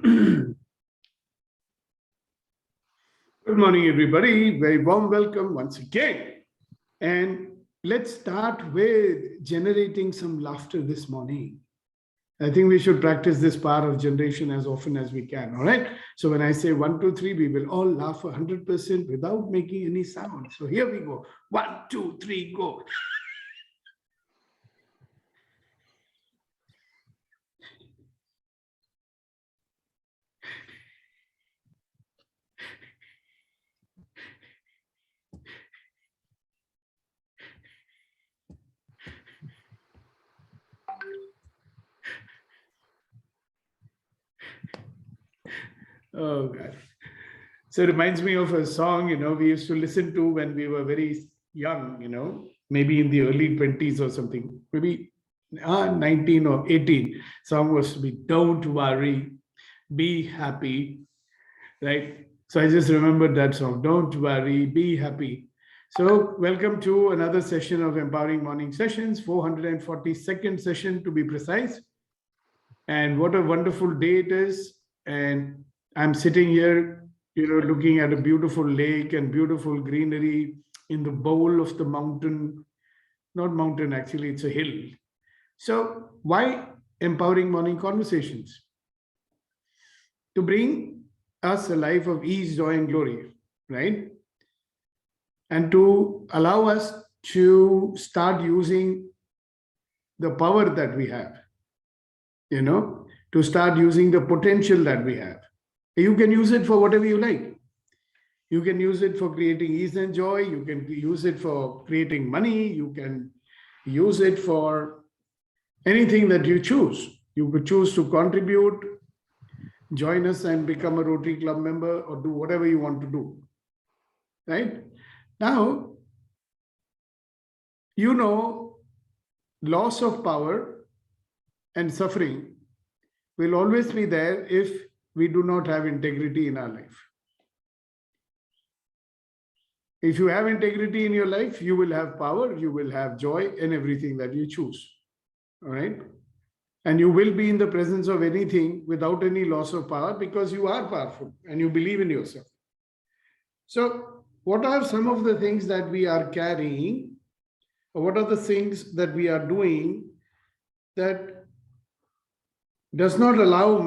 Good morning, everybody. Very warm welcome once again. And let's start with generating some laughter this morning. I think we should practice this power of generation as often as we can. All right. So when I say 1, 2, 3, we will all laugh 100% without making any sound. So here we go. 1, 2, 3, go. Oh, God. So it reminds me of a song, we used to listen to when we were very young, maybe in the early 20s or something, maybe 19 or 18. Song was to be, don't worry, be happy, right? So I just remembered that song, don't worry, be happy. So welcome to another session of Empowering Morning Sessions, 442nd session to be precise. And what a wonderful day it is. And I'm sitting here, looking at a beautiful lake and beautiful greenery in the bowl of the mountain. Not mountain, actually, it's a hill. So why Empowering Morning Conversations? To bring us a life of ease, joy, and glory, right? And to allow us to start using the power that we have, to start using the potential that we have. You can use it for whatever you like. You can use it for creating ease and joy. You can use it for creating money. You can use it for anything that you choose. You could choose to contribute, join us and become a Rotary Club member, or do whatever you want to do. Right? Now, loss of power and suffering will always be there if we do not have integrity in our life. If you have integrity in your life, you will have power, you will have joy in everything that you choose. All right? And you will be in the presence of anything without any loss of power because you are powerful and you believe in yourself. So, what are some of the things that we are carrying? Or what are the things that we are doing that does not allow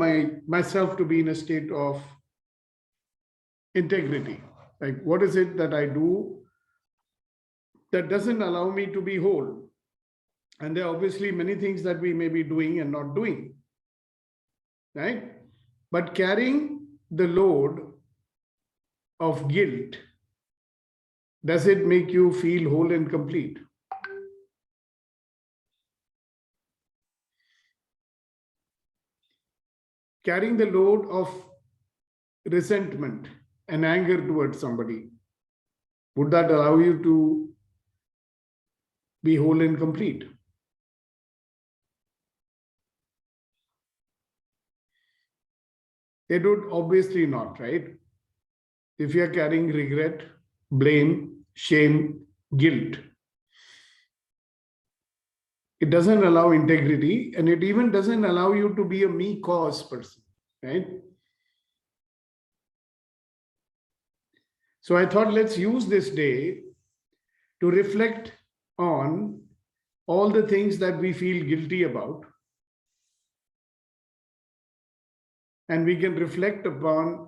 myself to be in a state of integrity? Like, what is it that I do that doesn't allow me to be whole? And there are obviously many things that we may be doing and not doing, right? But carrying the load of guilt, does it make you feel whole and complete? Carrying the load of resentment and anger towards somebody, would that allow you to be whole and complete? It would obviously not, right? If you are carrying regret, blame, shame, guilt, it doesn't allow integrity, and it even doesn't allow you to be a me cause person, right? So I thought, let's use this day to reflect on all the things that we feel guilty about. And we can reflect upon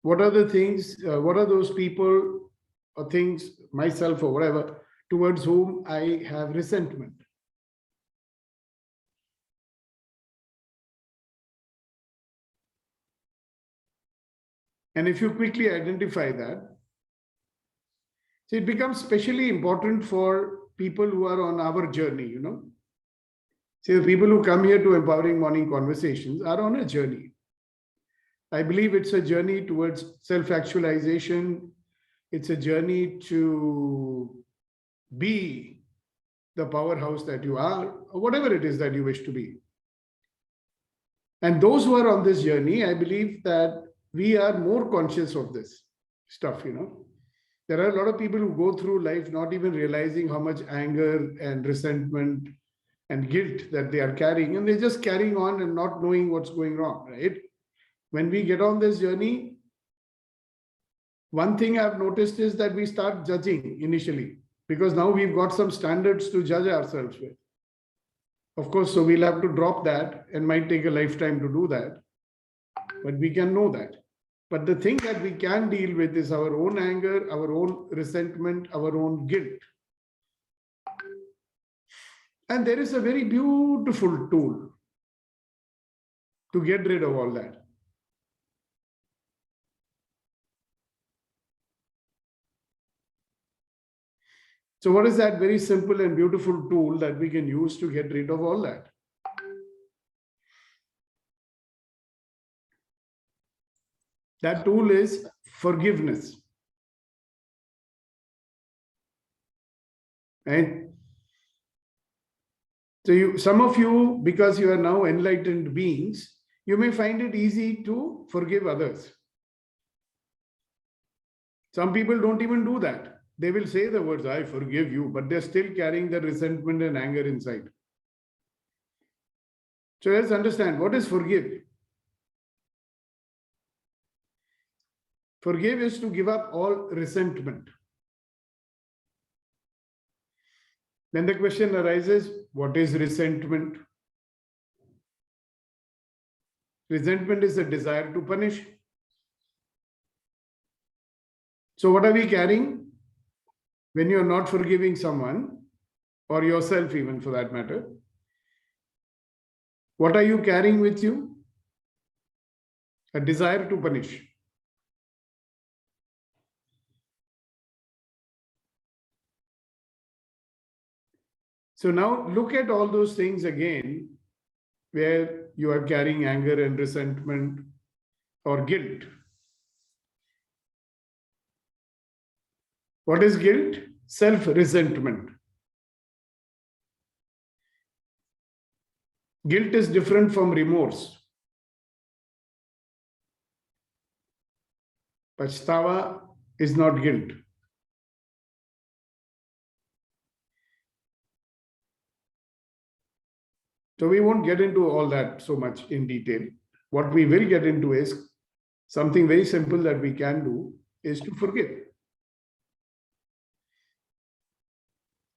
what are the things, what are those people or things, myself or whatever, towards whom I have resentment. And if you quickly identify that, so it becomes especially important for people who are on our journey, See, the people who come here to Empowering Morning Conversations are on a journey. I believe it's a journey towards self-actualization. It's a journey to be the powerhouse that you are, or whatever it is that you wish to be. And those who are on this journey, I believe that we are more conscious of this stuff, There are a lot of people who go through life not even realizing how much anger and resentment and guilt that they are carrying, and they're just carrying on and not knowing what's going wrong, right? when we get on this journey, one thing I've noticed is that we start judging initially, because now we've got some standards to judge ourselves with. Of course, so we'll have to drop that, and might take a lifetime to do that, but we can know that. But the thing that we can deal with is our own anger, our own resentment, our own guilt. And there is a very beautiful tool to get rid of all that. So what is that very simple and beautiful tool that we can use to get rid of all that? That tool is forgiveness. Right? So some of you, because you are now enlightened beings, you may find it easy to forgive others. Some people don't even do that. They will say the words, I forgive you, but they're still carrying the resentment and anger inside. So let's understand, what is forgive? Forgive is to give up all resentment. Then the question arises, what is resentment? Resentment is a desire to punish. So what are we carrying when you're not forgiving someone, or yourself even for that matter? What are you carrying with you? A desire to punish. So now look at all those things again, where you are carrying anger and resentment or guilt. What is guilt? Self-resentment. Guilt is different from remorse. Pachtawa is not guilt. So we won't get into all that so much in detail. What we will get into is something very simple that we can do is to forgive.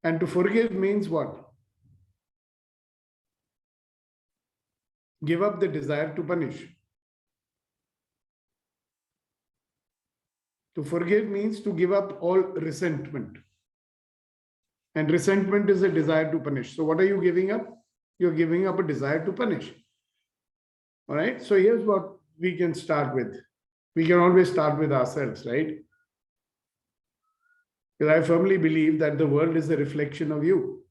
And to forgive means what? Give up the desire to punish. To forgive means to give up all resentment. And resentment is a desire to punish. So what are you giving up? You're giving up a desire to punish. All right. So here's what we can start with. We can always start with ourselves, right? Because I firmly believe that the world is a reflection of you.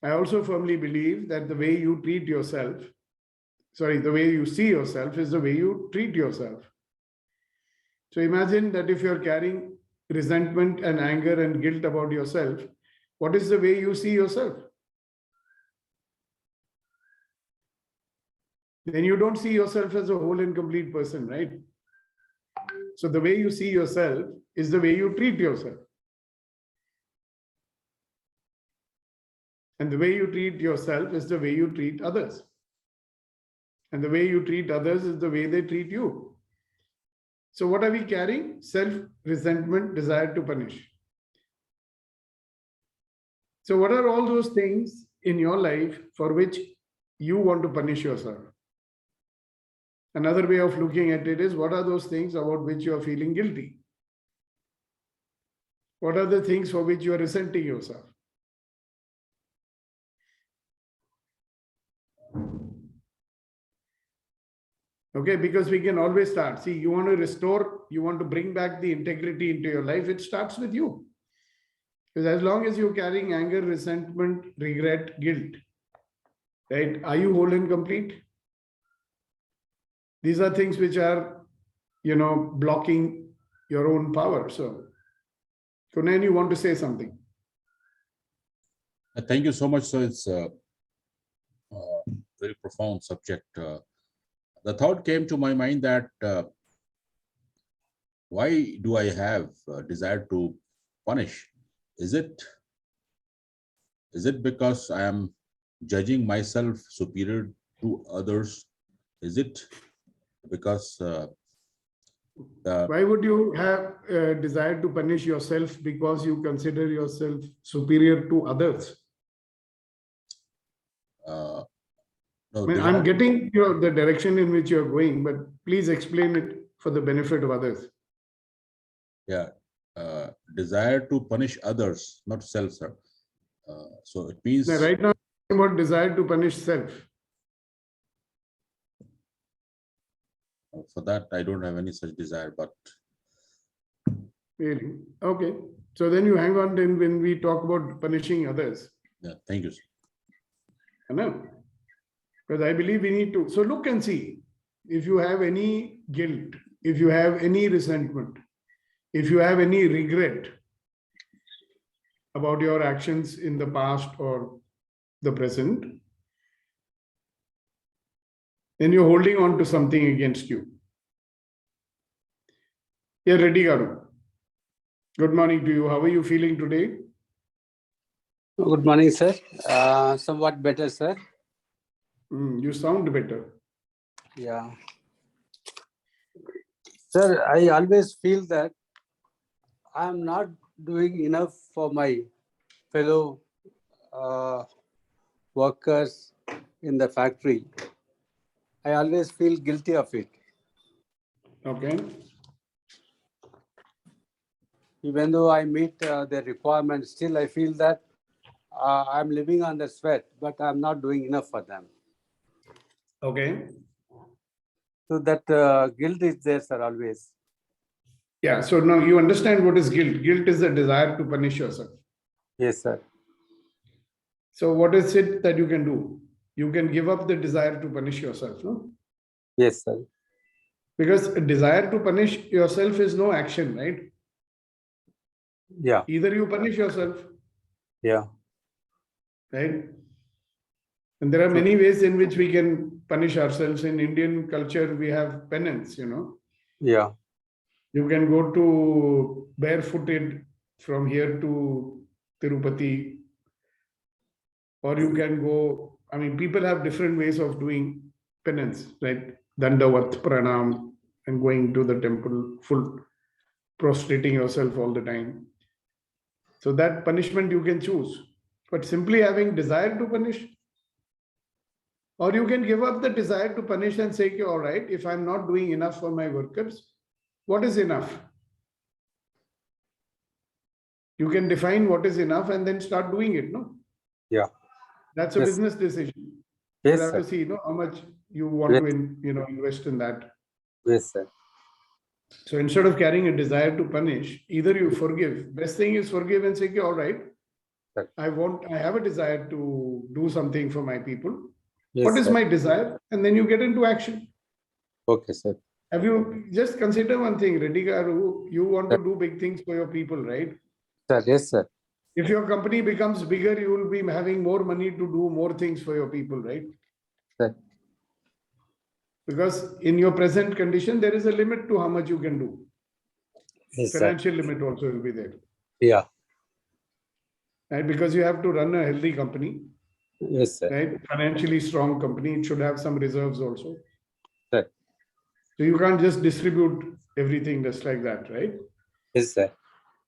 I also firmly believe that the way you treat yourself, the way you see yourself is the way you treat yourself. So imagine that if you're carrying resentment and anger and guilt about yourself, what is the way you see yourself? Then you don't see yourself as a whole and complete person, right? So the way you see yourself is the way you treat yourself. And the way you treat yourself is the way you treat others. And the way you treat others is the way they treat you. So what are we carrying? Self-resentment, desire to punish. So what are all those things in your life for which you want to punish yourself? Another way of looking at it is, what are those things about which you are feeling guilty? What are the things for which you are resenting yourself? Okay, because we can always start. See, you want to restore, you want to bring back the integrity into your life, it starts with you. Because as long as you're carrying anger, resentment, regret, guilt, right? Are you whole and complete? These are things which are, blocking your own power. So, Kunayan, you want to say something? Thank you so much. So it's a very profound subject. The thought came to my mind that why do I have a desire to punish? Is it because I am judging myself superior to others? Is it because Why would you have a desire to punish yourself because you consider yourself superior to others? no, I mean, I'm getting the direction in which you're going, but please explain it for the benefit of others. Yeah, desire to punish others, not self, sir. So it means Now, right now, I'm talking about desire to punish self. for that I don't have any such desire, but Really? Okay. So then you hang on then when we talk about punishing others. yeah, thank you, sir. I know. Because I believe we need to. So look and see if you have any guilt, if you have any resentment, if you have any regret about your actions in the past or the present, then you're holding on to something against you. Yeah, Reddy Garu. Good morning to you. How are you feeling today? Good morning, sir. Somewhat better, sir. You sound better. Yeah. Sir, I always feel that I am not doing enough for my fellow workers in the factory. I always feel guilty of it. Okay. Even though I meet their requirements, still I feel that I'm living on the sweat, but I'm not doing enough for them. Okay. So that guilt is there, sir, always. Yeah. So now you understand what is guilt. Guilt is the desire to punish yourself. Yes, sir. So what is it that you can do? You can give up the desire to punish yourself, no? Yes, sir. Because a desire to punish yourself is no action, right? Yeah. Either you punish yourself, Yeah. right? And there are many ways in which we can punish ourselves. In Indian culture, we have penance, Yeah. You can go to barefooted from here to Tirupati, or you can go, I mean, people have different ways of doing penance, right? Dandavat, pranam, and going to the temple, full prostrating yourself all the time. So that punishment you can choose. But simply having desire to punish, or you can give up the desire to punish and say, all right, if I'm not doing enough for my workers, what is enough? You can define what is enough and then start doing it, no? Yeah. That's a Yes. business decision. Yes, You have sir. to see, how much you want Yes. to, invest in that. Yes, sir. So instead of carrying a desire to punish, either you forgive. Best thing is forgive and say, all right, Right. I have a desire to do something for my people. Yes, What is sir. my desire? And then you get into action. Okay, sir. Have you just consider one thing, Reddy Garu, you want to do big things for your people, right? Sir, yes, sir. If your company becomes bigger, you will be having more money to do more things for your people, right? Sir. Because in your present condition, there is a limit to how much you can do. Yes, sir. Financial limit also will be there. Yeah. Right? Because you have to run a healthy company, Yes, sir. right? Financially strong company. It should have some reserves also. Sir. So you can't just distribute everything just like that, right? Yes, sir.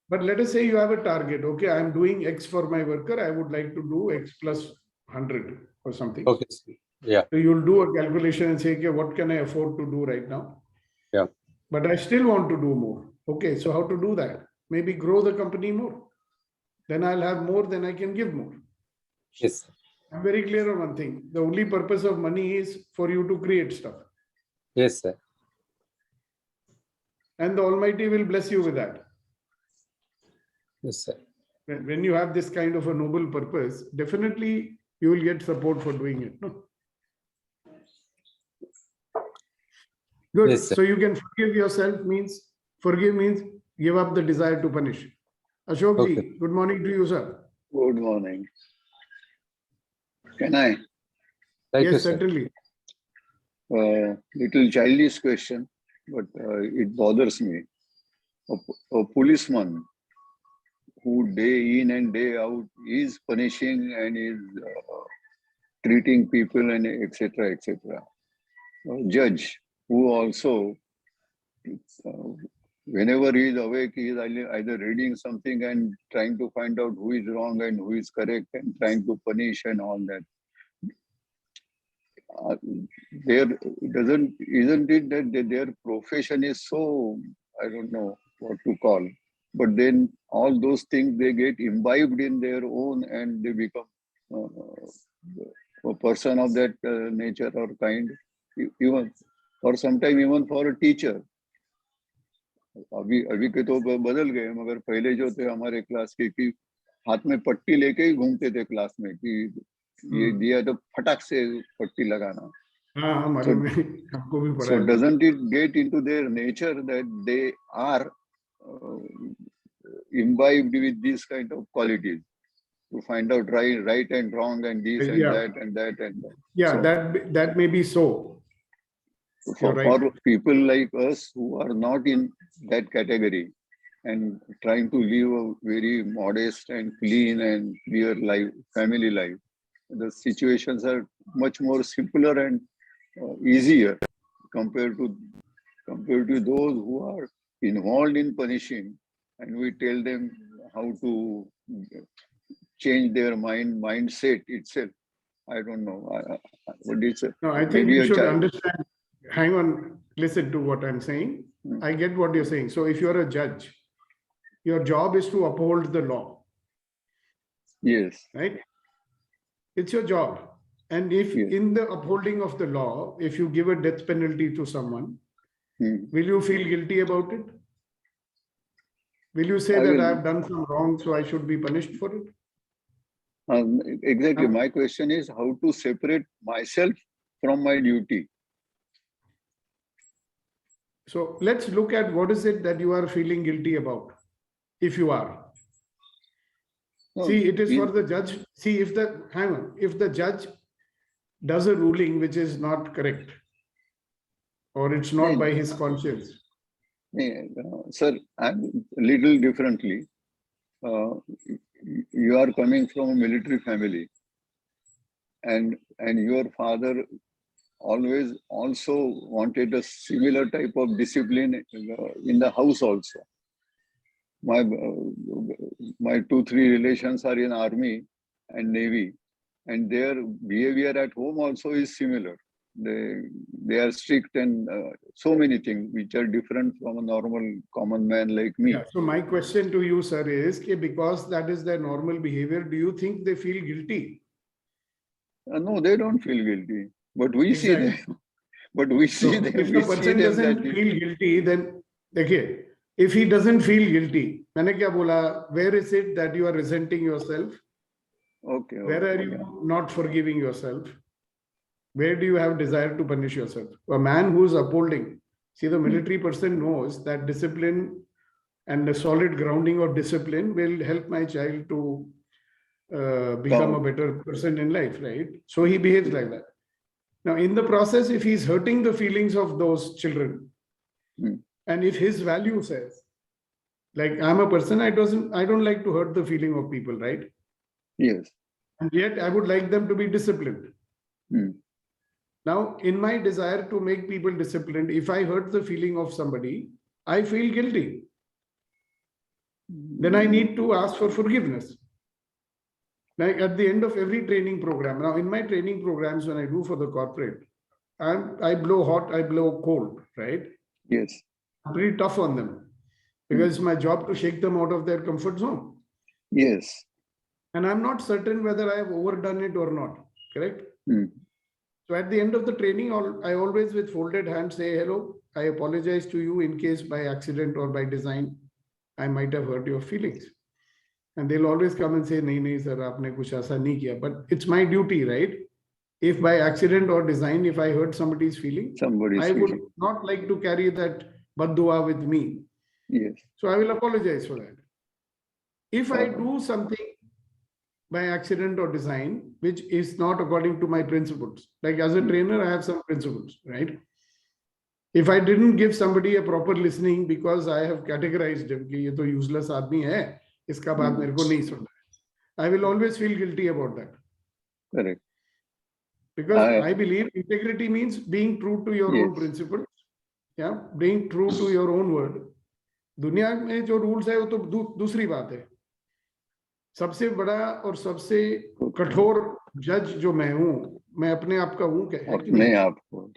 But let us say you have a target. Okay, I'm doing X for my worker. I would like to do X plus 100 or something. Okay, sir. Yeah. So you'll do a calculation and say, okay, what can I afford to do right now? Yeah. But I still want to do more. Okay, so how to do that? Maybe grow the company more. Then I'll have more, then I can give more. Yes, sir. I'm very clear on one thing. The only purpose of money is for you to create stuff. Yes, sir. And the Almighty will bless you with that. Yes, sir. When you have this kind of a noble purpose, definitely you will get support for doing it. No? Good. Yes, sir. So you can forgive yourself means give up the desire to punish. Ashok ji, Okay. good morning to you, sir. Good morning. Can I? Thank you, Yes, sir. certainly. Little childish question, but it bothers me. A policeman who day in and day out is punishing and is treating people and etc. etc. Judge who also, whenever he is awake, he is either reading something and trying to find out who is wrong and who is correct and trying to punish and all that. Isn't it that their profession is so, I don't know what to call, but then all those things they get imbibed in their own and they become a person of that nature or kind, even or sometimes even for a teacher. अभी के तो बदल गए, मगर पहले जो थे हमारे क्लास के कि हाथ में पट्टी लेके ही घूमते थे क्लास में कि ये दिया तो फटाक से पट्टी लगाना. So doesn't it get into their nature that they are imbibed with these kind of qualities to find out right and wrong and this and that and that and that? Yeah, so, that may be so. For people like us who are not in that category and trying to live a very modest and clean and clear life, family life, the situations are much more simpler and easier compared to those who are involved in punishing, and we tell them how to change their mindset itself. I don't know. But it's no, I think you should understand. Hang on, listen to what I'm saying. I get what you're saying. So if you're a judge, your job is to uphold the law. Yes. Right? It's your job. And if in the upholding of the law, if you give a death penalty to someone, will you feel guilty about it? Will you say that I've done some wrong, so I should be punished for it? Exactly. My question is how to separate myself from my duty. So let's look at what is it that you are feeling guilty about, if you are. See, it is for the judge. See, if the judge does a ruling which is not correct, or it's not by his conscience. Sir, I'm a little differently. You are coming from a military family, and your father always also wanted a similar type of discipline in the house also. My 2-3 relations are in army and navy, and their behavior at home also is similar. They are strict and so many things which are different from a normal common man like me. Yeah, so my question to you, sir, is because that is their normal behavior, do you think they feel guilty? No, they don't feel guilty. But we see them. But we see them. If the person doesn't feel guilty, then okay. If he doesn't feel guilty, मैंने क्या बोला? Where is it that you are resenting yourself? Okay. Where are you not forgiving yourself? Where do you have desire to punish yourself? A man who is upholding. See, the military person knows that discipline and the solid grounding of discipline will help my child to become a better person in life, right? So he behaves like that. Now, in the process, if he's hurting the feelings of those children, and if his value says, like I'm a person, I don't like to hurt the feeling of people, right? Yes. And yet I would like them to be disciplined. Now, in my desire to make people disciplined, if I hurt the feeling of somebody, I feel guilty. Then I need to ask for forgiveness. Like at the end of every training program. Now, in my training programs, when I do for the corporate, I blow hot, I blow cold, right? Yes. I'm pretty tough on them because it's my job to shake them out of their comfort zone. Yes. And I'm not certain whether I have overdone it or not, correct? So at the end of the training, I always with folded hands say, hello, I apologize to you in case by accident or by design, I might have hurt your feelings. And they'll always come and say, nahi, sir, aapne kuch aisa nahi kiya. But it's my duty, right? If by accident or design, if I hurt somebody's feelings, I would not like to carry that bad dua with me. Yes. So I will apologize for that. If I do something by accident or design, which is not according to my principles, like as a trainer, I have some principles, right? If I didn't give somebody a proper listening because I have categorized him, कि ये तो useless आदमी है, इसका बात मेरे को नहीं सुनना है, I will always feel guilty about that. Correct. Because I believe integrity means being true to your own Yes. principles. Yeah, being true to your own word. दुनिया में जो रूल्स है वो तो दूसरी बात है. सबसे बड़ा और सबसे कठोर जज जो मैं हूं, मैं अपने आप का हूं क्या? अपने आप को.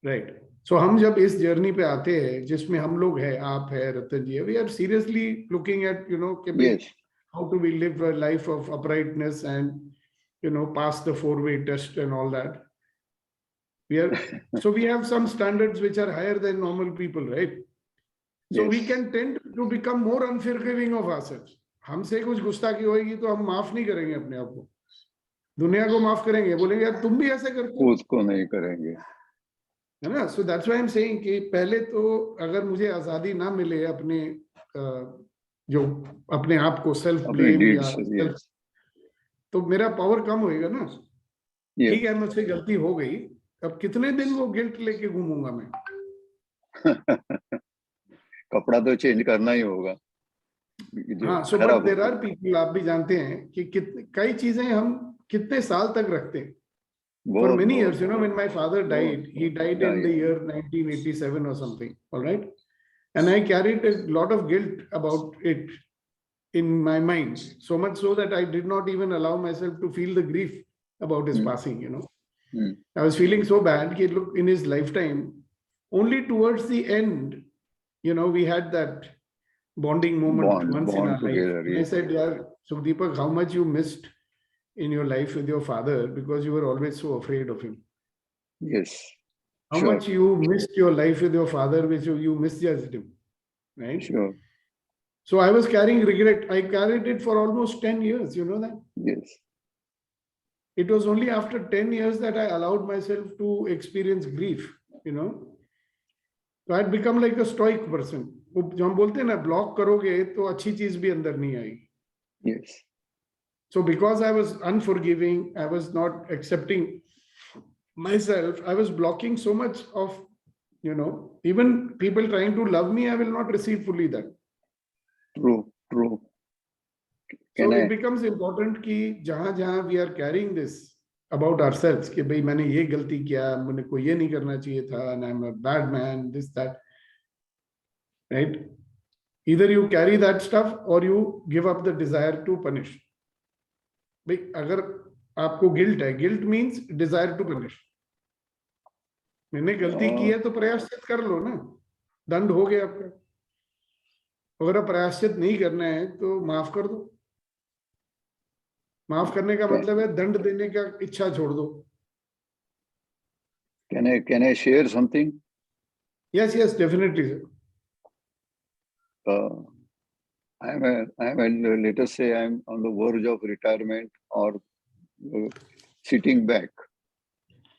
राइट. सो हम जब इस जर्नी पे आते हैं जिसमें हम लोग हैं, आप है, रतन जी है, we are seriously looking at Yes. how do we live a life of uprightness and pass the 4-way test and all that. So we have some standards which are higher than normal people, right? So we Yes. can tend to become more unforgiving of ourselves. हमसे कुछ गुस्ताखी होगी तो हम माफ नहीं करेंगे अपने आप को, दुनिया को माफ करेंगे, बोलेंगे यार तुम भी ऐसे करते हो, उसको नहीं करेंगे, है ना. So that's why I am saying कि पहले तो अगर मुझे आजादी ना मिले अपने जो अपने आप को सेल्फ अपने ब्लेम या deeds. Yes. तो मेरा पावर कम होएगा ना. Yes. ठीक है, मुझसे गलती हो गई, अब कितने दिन वो गिल्ट लेके घूमूंगा मैं. कपड़ा तो चेंज करना ही होगा. हाँ. So but there are people, आप भी जानते हैं कि कई चीजें हम कितने साल तक रखते हैं. For many years, when my father died, he died in the year 1987 or something, all right? And I carried a lot of guilt about it in my mind, so much so that I did not even allow myself to feel the grief about his passing. I was feeling so bad. Look, in his lifetime, only towards the end, we had that bonding moment once in our life. Yes. I said, yeah, Sukhdeepak, how much you missed in your life with your father because you were always so afraid of him. Yes. How much you missed your life with your father, which you misjudged him, right? Sure. So I was carrying regret. I carried it for almost 10 years, you know that? Yes. It was only after 10 years that I allowed myself to experience grief, So I had become like a stoic person. जो हम बोलते हैं ना, block करोगे तो अच्छी चीज भी अंदर नहीं आएगी. Yes. So because I was unforgiving, I was not accepting myself, I was blocking so much of, even people trying to love me, I will not receive fully that. True, true. So it becomes important कि जहां we are carrying this about ourselves कि भाई मैंने ये गलती किया, मुझे को ये नहीं करना चाहिए था, and I'm a bad man, this, that, right? Either you carry that stuff or you give up the desire to punish. भाई अगर आपको गिल्ट है, guilt means desire to punish. मैंने गलती की है तो प्रायश्चित कर लो ना, दंड हो गया आपका. अगर आप प्रायश्चित नहीं करना है तो माफ कर दो. माफ करने का मतलब है दंड देने का इच्छा छोड़ दो. Can I share something? Yes, definitely, sir. Let us say I'm on the verge of retirement or sitting back.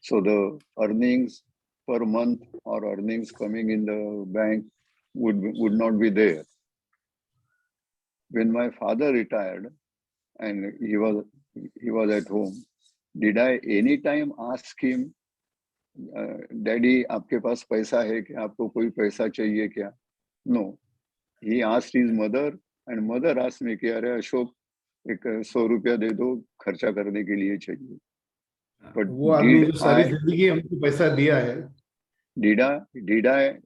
So the earnings per month or earnings coming in the bank would not be there. When my father retired and he was at home, did I any time ask him, Daddy, आपके पास पैसा है क्या? आपको कोई पैसा चाहिए क्या? No. He asked his mother and mother asked me कि अरे अशोक एक 100 रुपया दे दो, खर्चा करने के लिए चाहिए. But वो आदमी जो सारी जिंदगी हमको पैसा दिया है, did I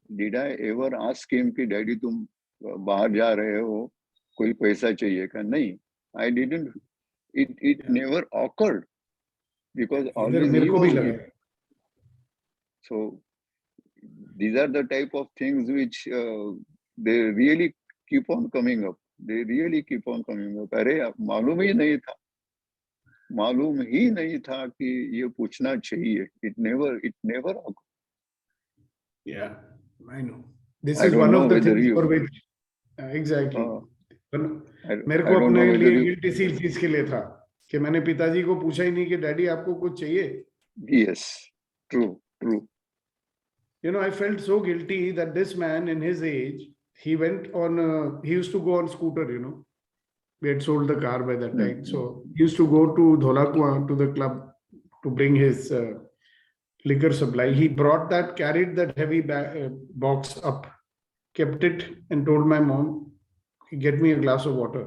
ever ask him कि डैडी तुम बाहर जा रहे हो, कोई पैसा चाहिए क्या? नहीं. I didn't. It never occurred because always he was here. So these are the type of things which they really keep on coming up. They really keep on coming up. अरे मालूम ही नहीं था कि ये पूछना चाहिए. It never occurred. Yeah, I know. This is one of the things for which exactly. मेरे को अपने लिए गिल्ट इसी चीज के लिए था कि मैंने पिताजी को पूछा ही नहीं कि डैडी आपको कुछ चाहिए. Yes, true. I felt so guilty that this man in his age, he used to go on scooter, we had sold the car by that time. So he used to go to Dholakua to the club to bring his liquor supply. He carried that heavy box up, kept it and told my mom, get me a glass of water.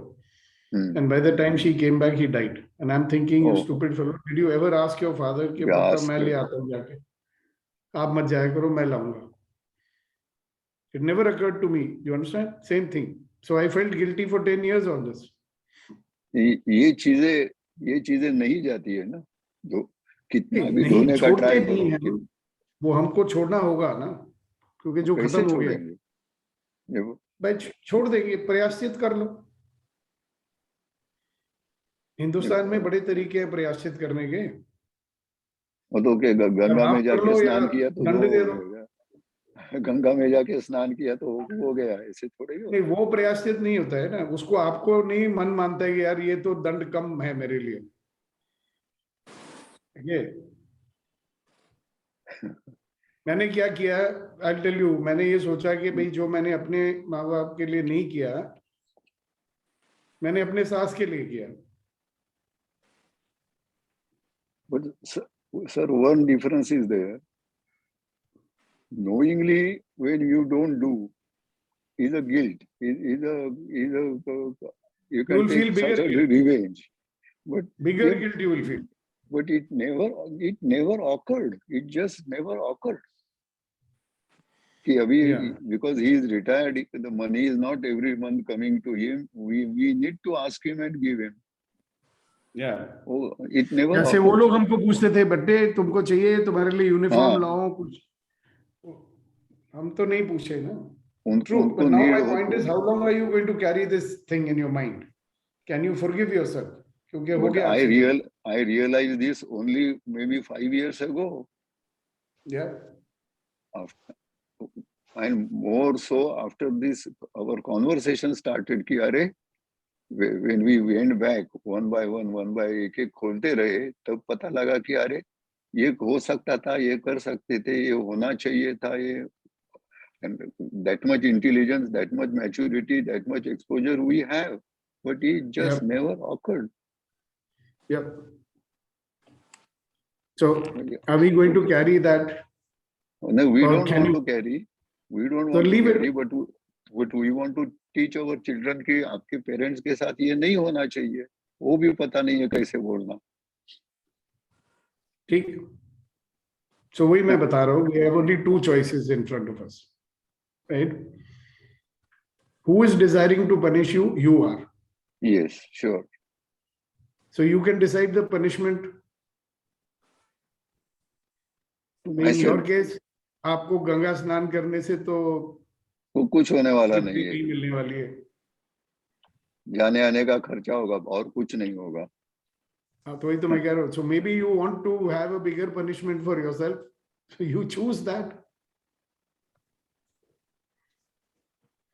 And by the time she came back, he died. And I'm thinking, you Oh. stupid fellow, did you ever ask your father कि Yeah, पप्पा ask मैं him. ले आता हूँ जाके, आप मत जाया करो, मैं लाऊंगा. It never occurred to me. You understand? Same thing. So I felt guilty for 10 years on this. ये चीजें नहीं जाती है ना, जो कितना भी नहीं ढूंढने का छोड़ते ट्राई नहीं करो, है, वो हमको छोड़ना होगा ना, क्योंकि जो कैसे खत्म हो गया छोड़ेंगे? देखो, भाई छोड़ देंगे, प्रयाश्चित कर लो. हिंदुस्तान में बड़े तरीके हैं प्रयाश्चित करने के. वो तो क्या गंगा में माफ कर जाके लो या स्नान किया तो दंड वो दे हो दो. गया, गंगा में जाके स्नान किया तो हो गया, ऐसे थोड़े ही नहीं, होता वो प्रयाश्चित नहीं होता है ना. उसको आपको नहीं मन मानता है कि यार ये तो दंड कम है मेरे लिए. ये मैंने क्या किया, आई टेल यू. मैंने ये सोचा कि भाई जो मैंने अपने माँ बाप के लिए नहीं किया, मैंने अपने सास के लिए किया. But sir, one difference is there. Knowingly, when you don't do, is a guilt. Is a you You can will feel take bigger such a guilt. revenge. But Bigger if- guilt you will feel. but it never occurred. It just never occurred. कि अभी Yeah. because he is retired, the money is not every month coming to him. We need to ask him and give him. Yeah. Oh, it never जैसे वो occurred. लोग हमको पूछते थे, बट्टे तुमको चाहिए, तुम्हारे लिए यूनिफॉर्म हाँ. लाओ कुछ, हम तो नहीं पूछे ना. True, उनको but now need my हो point तो, is, how long are you going to carry this thing in your mind? Can you forgive yourself? क्योंकि हो but गया accident. I realized this only maybe 5 years ago. Yeah. After, and more so after this, our conversation started कि अरे, when we went back one by एक एक खोलते रहे, तब पता लगा कि अरे ये हो सकता था, ये कर सकते थे, ये होना चाहिए था, ये. And that much intelligence, that much maturity, that much exposure we have, but it just Yep. never occurred. Yep. So are we going to carry that? No, we Or don't can want you- to carry. We don't So want to leave it. carry, but we want to teach our children कि आपके parents के साथ ये नहीं होना चाहिए. वो भी पता नहीं है कैसे बोलना. ठीक. So वही मैं बता रहा हूँ, we have only two choices in front of us, right? Who is desiring to punish you? You are. Yes, sure. So you can decide the punishment. In Myself. your case, आपको गंगा स्नान करने से तो वो कुछ होने वाला तृप्ति नहीं है. नहीं मिलने वाली है. जाने आने का खर्चा होगा और कुछ नहीं होगा. हाँ, तो वही तो मैं कह रहा हूँ. So maybe you want to have a bigger punishment for yourself. So you choose that.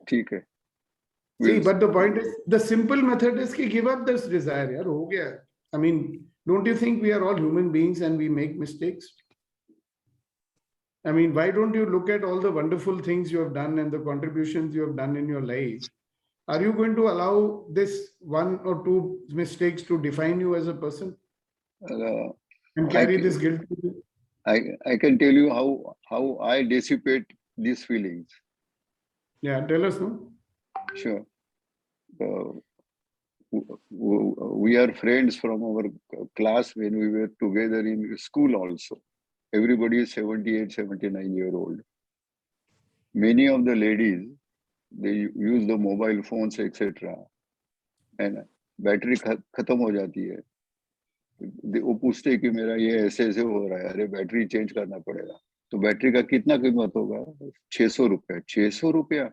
ठीक है. See, but the point is, the simple method is कि give up this desire. यार हो गया. I mean, don't you think we are all human beings and we make mistakes? I mean, why don't you look at all the wonderful things you have done and the contributions you have done in your life? Are you going to allow this one or two mistakes to define you as a person and carry this guilt? I can tell you how I dissipate these feelings. Yeah, tell us, no? Sure. We are friends from our class when we were together in school also. Everybody is 78, 79-year-old. Many of the ladies, they use the mobile phones, etc. And battery खत्म हो जाती है. वो पूछते कि मेरा ये ऐसे ऐसे हो रहा है, अरे बैटरी चेंज करना पड़ेगा. तो बैटरी का कितना कीमत होगा? 600 रुपया. 600 रुपया.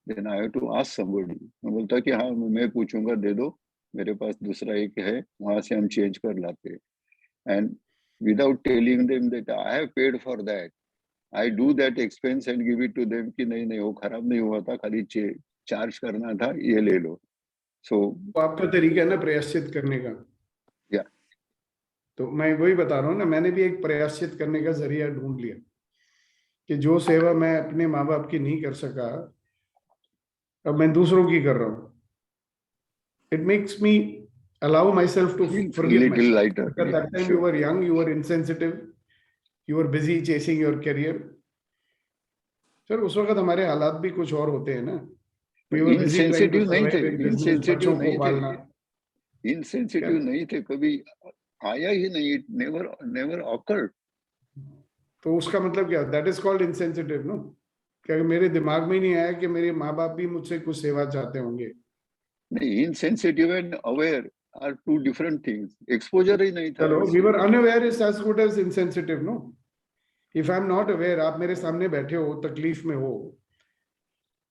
Then I have to ask somebody. मैं बोलता कि हाँ, मैं पूछूंगा, दे दो, मेरे पास दूसरा एक है, वहां से हम चेंज कर लाते. And without telling them that I have paid for that, I do that expense and give it to them कि नहीं नहीं वो खराब नहीं हुआ था, खाली चार्ज करना था, ये ले लो. So आपका तरीका है ना प्रयाश्चित करने का. Yeah. तो मैं वही बता रहा हूँ ना, मैंने भी एक प्रयाश्चित करने का जरिया ढूंढ लिया कि जो सेवा मैं अपने माँ बाप की नहीं कर सका, अब मैं दूसरों की कर रहा हूँ. It makes me allow myself to forgive little myself. lighter. Because that time you were young, you were insensitive, you were busy chasing your career. Sir उस वक्त हमारे हालात भी कुछ और होते हैं ना. We were busy trying to Insensitive नहीं थे, survive in business, insensitive बच्चों को नहीं थे. पालना. इनसेंसिटिव नहीं थे, कभी आया ही नहीं, इट नेवर ऑकर्ड. तो उसका मतलब क्या? That is called insensitive, no? क्या मेरे दिमाग में नहीं आया कि मेरे माँ बाप भी मुझसे कुछ सेवा चाहते होंगे? नहीं, insensitive and aware are two different things. Exposure ही नहीं था. चलो, we were unaware is as good as insensitive, no? If I am not aware, आप मेरे सामने बैठे हो, तकलीफ में हो,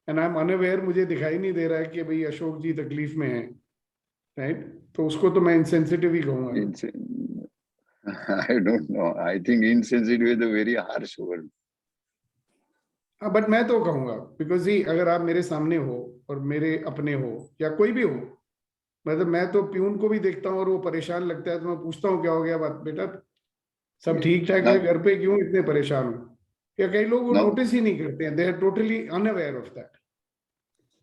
एंड आई एम अनअवेयर, मुझे दिखाई नहीं दे रहा है कि भाई अशोक जी तकलीफ में है, राइट? तो उसको तो मैं इनसेंसिटिव ही कहूंगा. I don't know. I think insensitive is a very harsh word. हाँ, बट मैं तो कहूंगा, बिकॉज ही अगर आप मेरे सामने हो और मेरे अपने हो या कोई भी हो, मतलब मैं तो प्यून को भी देखता हूँ और वो परेशान लगता है तो मैं पूछता हूँ क्या हो गया बात बेटा, सब ठीक ठाक है, Now, घर पे क्यों इतने परेशान हो? या कई लोग वो now, नोटिस ही नहीं करते हैं, they are totally unaware of that.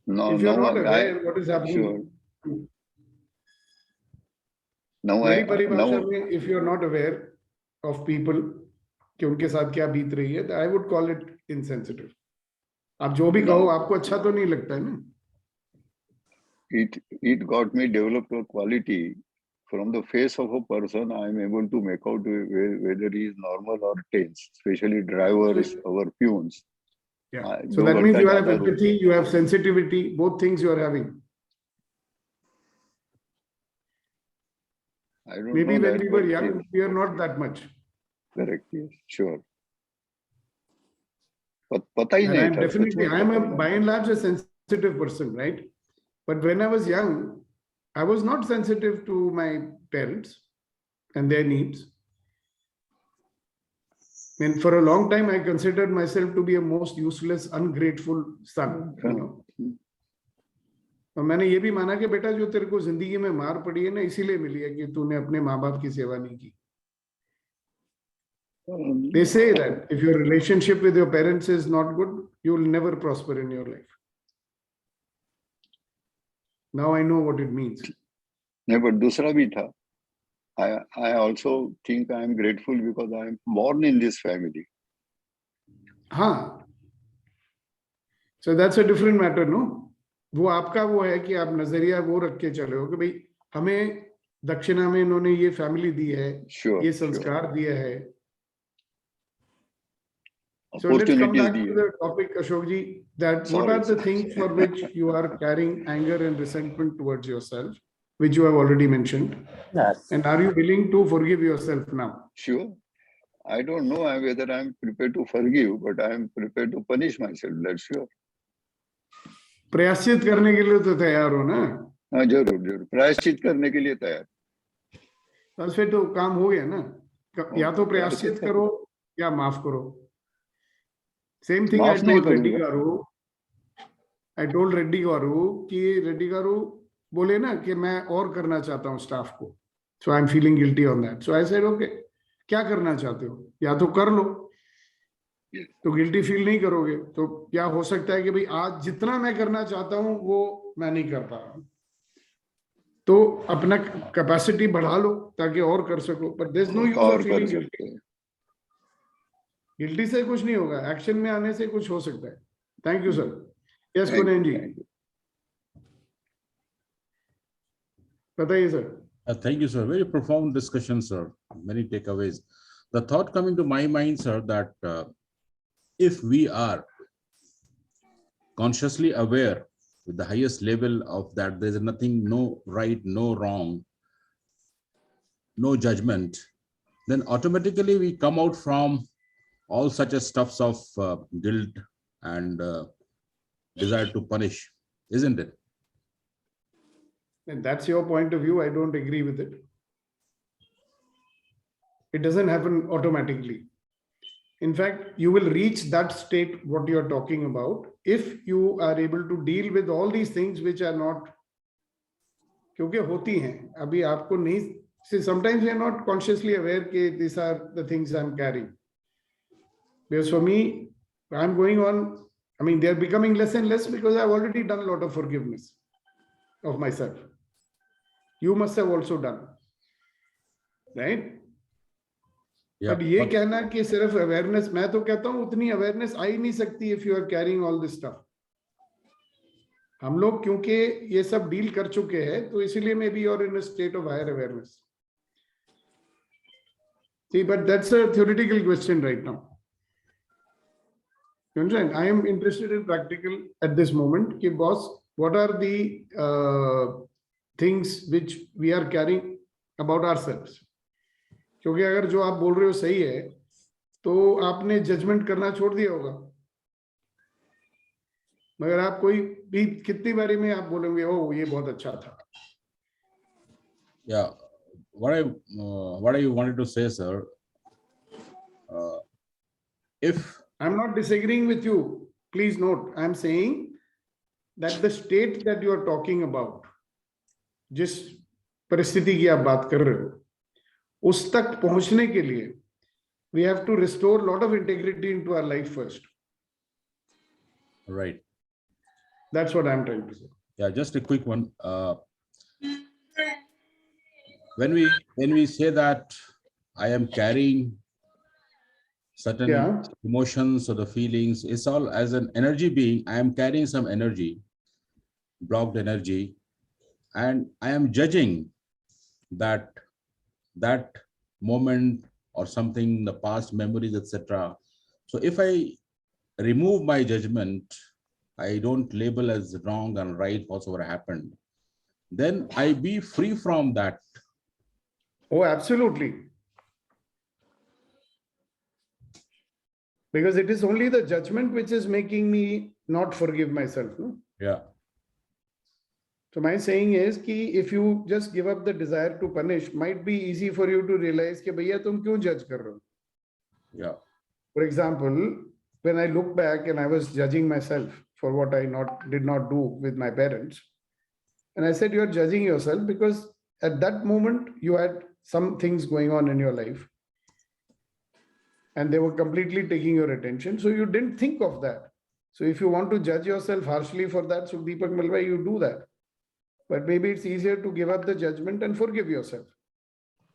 now, if you are now, not aware what is sure. Happening, Now, मेरी परिभाषा now, में, if you are not aware of people कि उनके साथ क्या बीत रही है, I would call it insensitive. आप जो भी कहो, now, आपको अच्छा तो नहीं लगता है ना? it got me developed a quality. From the face of a person, I am able to make out whether he is normal or tense, especially drivers, our peons. Yeah. So that means you have empathy, you have sensitivity, both things you are having. I don't Maybe know when that, we were but young, yes, we are not that much. correct, yes, sure. पता ही And नहीं I'm था, सच definitely, में I am पता a, he by नहीं. and large, a sensitive person, right? But when I was young, I was not sensitive to my parents and their needs. And for a long time, I considered myself to be a most useless, ungrateful son, you know. और मैंने ये भी माना कि बेटा जो तेरे को जिंदगी में मार पड़ी है ना, इसीलिए मिली है कि तूने अपने माँ बाप की सेवा नहीं की. They say that if your relationship with your parents is not good, you will never prosper in your life. Now I know what it means. नहीं, but दूसरा भी था. I also think I am grateful because I am born in this family. हाँ. So that's a different matter, no? वो आपका वो है कि आप नजरिया वो रख के चले हो कि भाई हमें दक्षिणा में इन्होंने ये फैमिली दी है, Sure, ये sure. संस्कार दिया है. So let's come Opportunities back to दिए. the topic, Ashok ji, that what Sorry, are the sir. things for which you are carrying anger and resentment towards yourself, which you have already mentioned, Yes. and are you willing to forgive yourself now? Sure. I don't know whether I am prepared to forgive, but I am prepared to punish myself. That's sure. प्रायश्चित करने के लिए तो तैयार हो ना? हाँ, जरूर जरूर प्रायश्चित करने के लिए तैयार. बस फिर तो काम हो गया ना. या तो प्रायश्चित प्रायश्चित करो या माफ करो. सेम थिंग आई माफ नहीं टोल्ड रेड्डी करूंगा. गारू. आई टोल्ड रेड्डी गारू कि रेड्डी गारू बोले ना कि मैं और करना चाहता हूँ स्टाफ को. So I am feeling guilty on that. So I said okay, क्या करना चाहते हो? या तो कर लो, तो गिल्टी फील नहीं करोगे. तो क्या हो सकता है कि भाई आज जितना मैं करना चाहता हूं वो मैं नहीं कर पा रहा हूं, तो अपना कैपेसिटी बढ़ा लो ताकि और कर सको. But there is no use और ऑफ कर फीलिंग सकते गिल्टी. हैं. गिल्टी से कुछ नहीं होगा, एक्शन में आने से कुछ हो सकता है. Thank you sir. Yes Thank कुनेन you, जी, thank you. बताइए sir. Thank you, sir. Very profound discussion, sir. Many takeaways. The thought coming to my mind, sir, that if we are consciously aware with the highest level of that, there is nothing, no right, no wrong, no judgment, then automatically we come out from all such a stuffs of guilt and desire to punish, isn't it? And that's your point of view. I don't agree with it. It doesn't happen automatically. In fact, you will reach that state what you are talking about if you are able to deal with all these things which are not, क्योंकि होती हैं अभी आपको नहीं. See, sometimes we are not consciously aware that these are the things I'm carrying. Because for me, I'm going on, I mean, they're becoming less and less because I've already done a lot of forgiveness of myself. You must have also done, right? Yeah. But ये कहना कि सिर्फ awareness, मैं तो कहता हूँ उतनी awareness आ ही नहीं सकती if you are carrying all this stuff. हम लोग क्योंकि ये सब डील कर चुके हैं तो इसीलिए मे बी और in a state of higher awareness. See, but that's a theoretical question right now. You understand? I am interested in practical at this moment. Ki boss, what are the things which we are carrying about ourselves? क्योंकि अगर जो आप बोल रहे हो सही है तो आपने जजमेंट करना छोड़ दिया होगा. मगर आप कोई भी कितनी बारी में आप बोलोगे ओ ये बहुत अच्छा था. Yeah, what I wanted to say, sir, if I'm not disagreeing with you. Please note, I'm saying that the state that you are talking about, जिस परिस्थिति की आप बात कर रहे हो, उस तक पहुंचने के लिए we have to restore a lot of integrity into our life first. right, That's what I'm trying to say. yeah, just a quick one. When we say that I am carrying certain Yeah. emotions or the feelings, it's all as an energy being. I am carrying some energy, blocked energy, and I am judging that moment or something, the past memories, etc. So if I remove my judgment, I don't label as wrong and right whatsoever happened, then I be free from that. Oh, absolutely. Because it is only the judgment which is making me not forgive myself. No? Yeah. So my saying is कि if you just give up the desire to punish, might be easy for you to realize कि भैया तुम क्यों judge कर रहे हो. Yeah. For example, when I look back and I was judging myself for what I did not do with my parents, and I said, you're judging yourself because at that moment you had some things going on in your life and they were completely taking your attention. So you didn't think of that. So if you want to judge yourself harshly for that, Sukhdeepak Malvai, you do that. But maybe it's easier to give up the judgment and forgive yourself.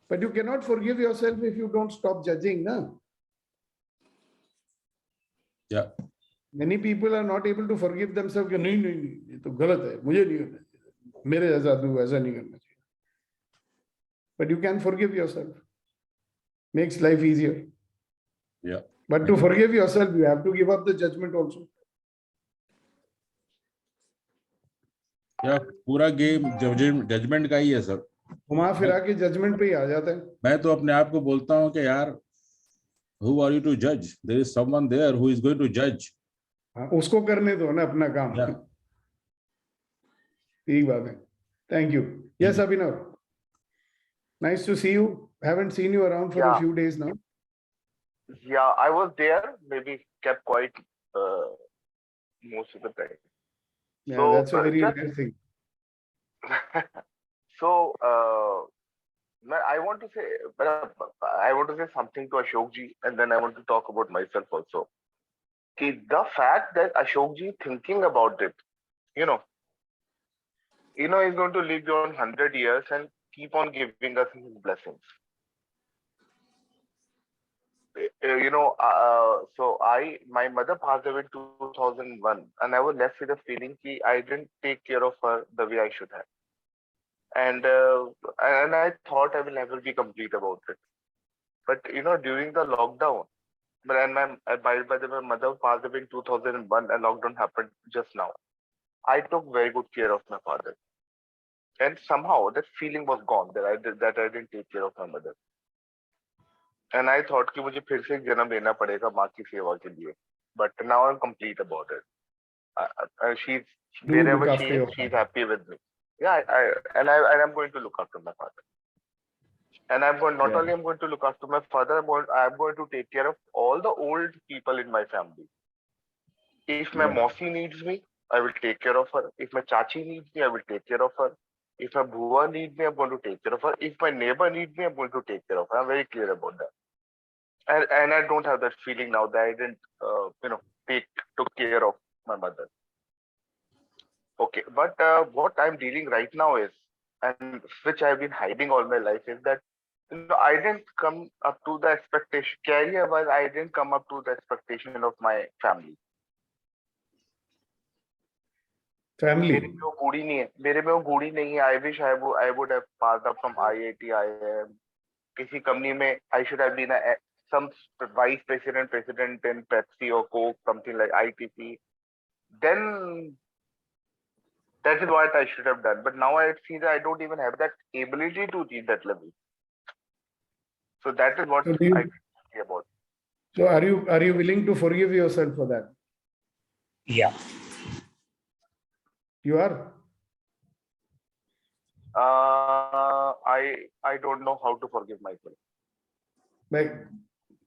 But you cannot forgive yourself if you don't stop judging. No? Yeah. Many people are not able to forgive themselves. नहीं नहीं नहीं ये तो गलत है मुझे नहीं करना चाहिए मेरे जैसा तू ऐसा नहीं करना चाहिए. But you can forgive yourself. Makes life easier. Yeah. But to forgive yourself, you have to give up the judgment also. Yeah, पूरा गेम जजमेंट का ही है सर. घुमा फिरा के जजमेंट पे ही आ जाता है. मैं तो अपने आप को बोलता हूँ कि यार who are you to judge? There is someone there who is going to judge. हाँ, उसको करने दो ना अपना काम. Yeah. ठीक बात है. Thank you. Yes, Abhinav. Nice to see you. Haven't seen you around for a few days now. Yeah, I was there, maybe kept quiet most of the time. Yeah, So, that's a very rare thing. So, I want to say something to Ashok ji, and then I want to talk about myself also. The fact that Ashok ji thinking about it, you know, he's going to live beyond 100 years and keep on giving us his blessings. So my mother passed away in 2001, and I was left with a feeling that I didn't take care of her the way I should have. And I thought I will never be complete about it. But during the lockdown, by the way, my mother passed away in 2001, and lockdown happened just now. I took very good care of my father, and somehow that feeling was gone that I didn't take care of my mother. And I thought कि मुझे फिर से जन्म लेना पड़ेगा माँ की सेवा के लिए. But now I'm complete about it. She's wherever she is, she's happy with me. Yeah, I'm going to look after my father. And I'm going not only I'm going to look after my father, I'm going to take care of all the old people in my family. If my Mausi needs me, I will take care of her. If my Chachi needs me, I will take care of her. If my Bhua needs me, I'm going to take care of her. If my neighbor needs me, I'm going to take care of her. I'm very clear about that. And I don't have that feeling now that I didn't, took care of my mother. Okay, but what I'm dealing right now is, and which I've been hiding all my life, is that I didn't come up to the expectation. Career-wise, I didn't come up to the expectation of my family. family. मेरे में वो गुड़ी नहीं है, मेरे में वो गुड़ी नहीं है. I wish I would have passed up from IIT, IIM. किसी कंपनी में I should have been some vice president in Pepsi or Coke, something like ITC. Then that is what I should have done. But now I see that I don't even have that ability to reach that level. So that is what So I feel about. So are you willing to forgive yourself for that? Yeah. You are? I don't know how to forgive myself.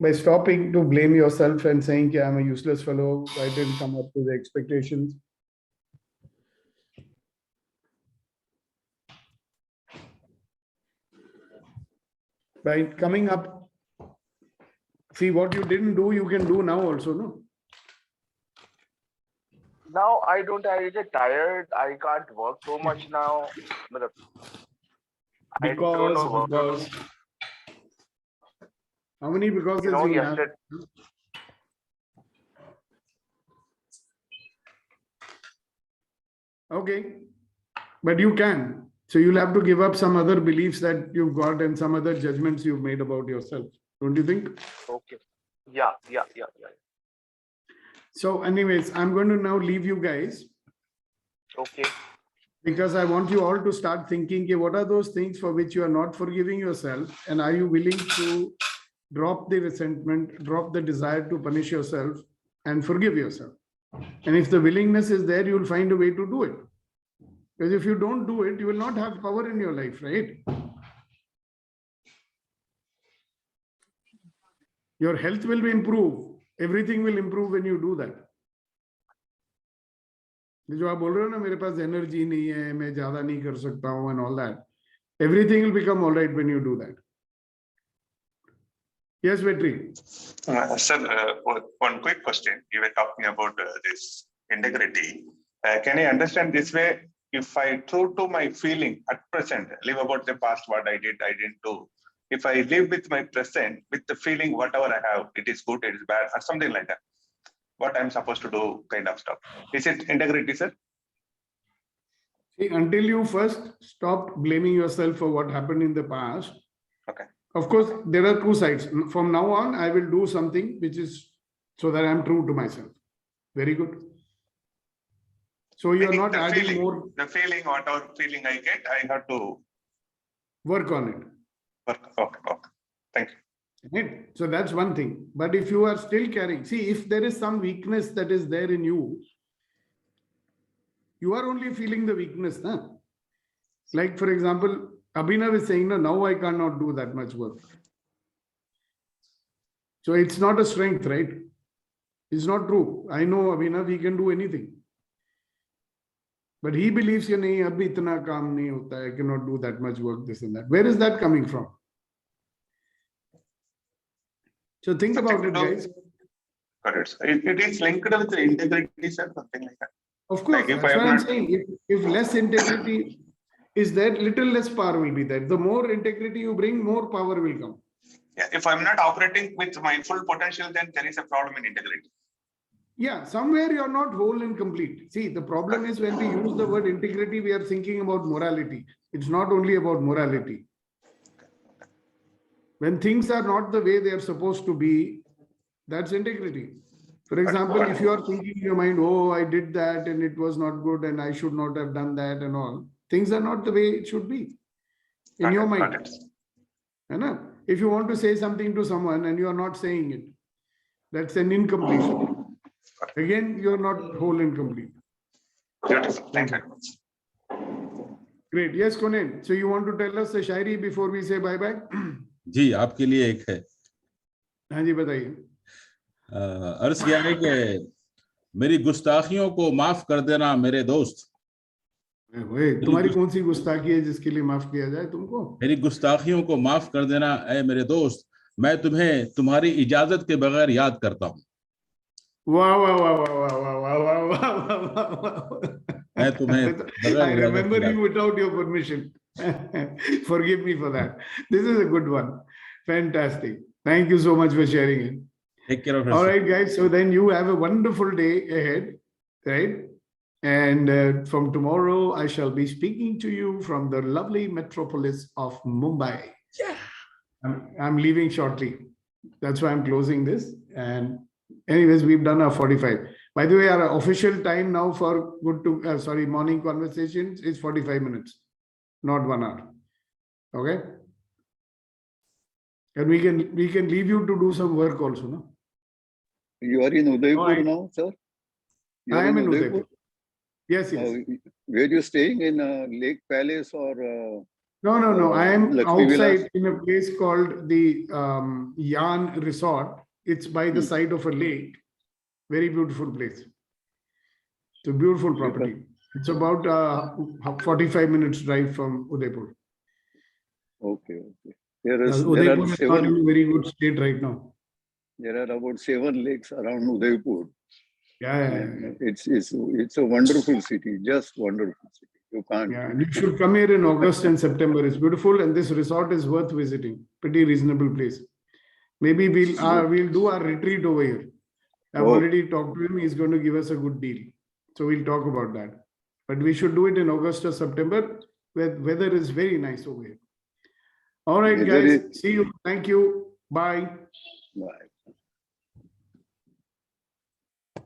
By stopping to blame yourself and saying, "Yeah, I'm a useless fellow. I didn't come up to the expectations." By coming up, see what you didn't do, you can do now also, no? Now I get tired. I can't work so much now. I don't know what to do. How many becauses You know, you have? yesterday, Okay, but you can. So you'll have to give up some other beliefs that you've got and some other judgments you've made about yourself. Don't you think? okay. Yeah. So anyways, I'm going to now leave you guys Okay. because I want you all to start thinking, okay, what are those things for which you are not forgiving yourself? And are you willing to drop the resentment, drop the desire to punish yourself and forgive yourself? And if the willingness is there, you'll find a way to do it. Because if you don't do it, you will not have power in your life, right? Your health will improve. Everything will improve when you do that. जो आप बोल रहे हो ना मेरे पास energy नहीं है, मैं ज्यादा नहीं कर सकता हूँ and all that. Everything will become all right when you do that. Yes, Vetri. Sir, one quick question. You were talking about this integrity. Can I understand this way? If I true to my feeling at present, live about the past, what I didn't do. If I live with my present, with the feeling, whatever I have, it is good, it is bad, or something like that. What I'm supposed to do, kind of stuff. Is it integrity, sir? See, until you first stop blaming yourself for what happened in the past. Okay. Of course, there are two sides. From now on, I will do something which is so that I'm true to myself. Very good. So you're not adding feeling, more. The feeling, whatever feeling I get, I have to work on it. Okay. Thank you. Right? So that's one thing. But if you are still carrying, see, if there is some weakness that is there in you, you are only feeling the weakness. Huh? Like, for example, Abhinav is saying, no, now I cannot do that much work. So it's not a strength, right? It's not true. I know Abhinav, he can do anything. But he believes, nahi, abhi itna kaam nahi hota hai, I cannot do that much work, this and that. Where is that coming from? So think about it, guys. Correct. It is linked with the integrity, sir, something like that. Of course, Like that's what I'm saying. If less integrity is there, little less power will be there. The more integrity you bring, more power will come. Yeah, if I'm not operating with my full potential, then there is a problem in integrity. Yeah, somewhere you're not whole and complete. See, the problem is when we use the word integrity, we are thinking about morality. It's not only about morality. When things are not the way they are supposed to be, that's integrity. For example, if you are thinking in your mind, oh, I did that and it was not good and I should not have done that and all, things are not the way it should be in your mind. If you want to say something to someone and you are not saying it, that's an incompletion. Again, you are not whole and complete. Beautiful. Thank you very much. Great. Yes, Konen. So you want to tell us the shairi before we say bye-bye? जी, आपके लिए एक है. हाँ जी, बताइए. अर्ज किया है कि मेरी गुस्ताखियों को माफ कर देना मेरे दोस्त. तुम्हारी कौन सी गुस्ताखी है जिसके लिए माफ किया जाए तुमको? मेरी गुस्ताखियों को माफ कर देना ऐ मेरे दोस्त, मैं तुम्हें तुम्हारी इजाजत के बगैर याद करता हूँ. वाह वाह वाह वाह वाह वाह वाह वाह. मैं तुम्हें बगैर I remember you without your permission. Forgive me for that. This is a good one. Fantastic. Thank you so much for sharing it. Take care of yourself. All right, guys. So then you have a wonderful day ahead, right? And from tomorrow, I shall be speaking to you from the lovely metropolis of Mumbai. Yeah. I'm leaving shortly. That's why I'm closing this. And anyways, we've done our 45. By the way, our official time now for morning conversations is 45 minutes, not 1 hour. Okay. And we can leave you to do some work also, no? You are in Udaipur now, sir? You I are am in Udaipur. Yes, yes. Where you staying, in Lake Palace or? No. I am Lakshmi outside Vilas? in a place called the Yan Resort. It's by the side of a lake. Very beautiful place. It's a beautiful property. It's about 45 minutes drive from Udaipur. Okay. There are Udaipur is not in a 7. very good state right now. There are about 7 lakes around Udaipur. Yeah. And it's a wonderful city, just wonderful city. You can't. Yeah, you should come here in August and September. It's beautiful, and this resort is worth visiting. Pretty reasonable place. Maybe we'll do our retreat over here. I've already talked to him. He's going to give us a good deal. So we'll talk about that. But we should do it in August or September, where weather is very nice over here. All right, guys. See you. Thank you. Bye. Bye.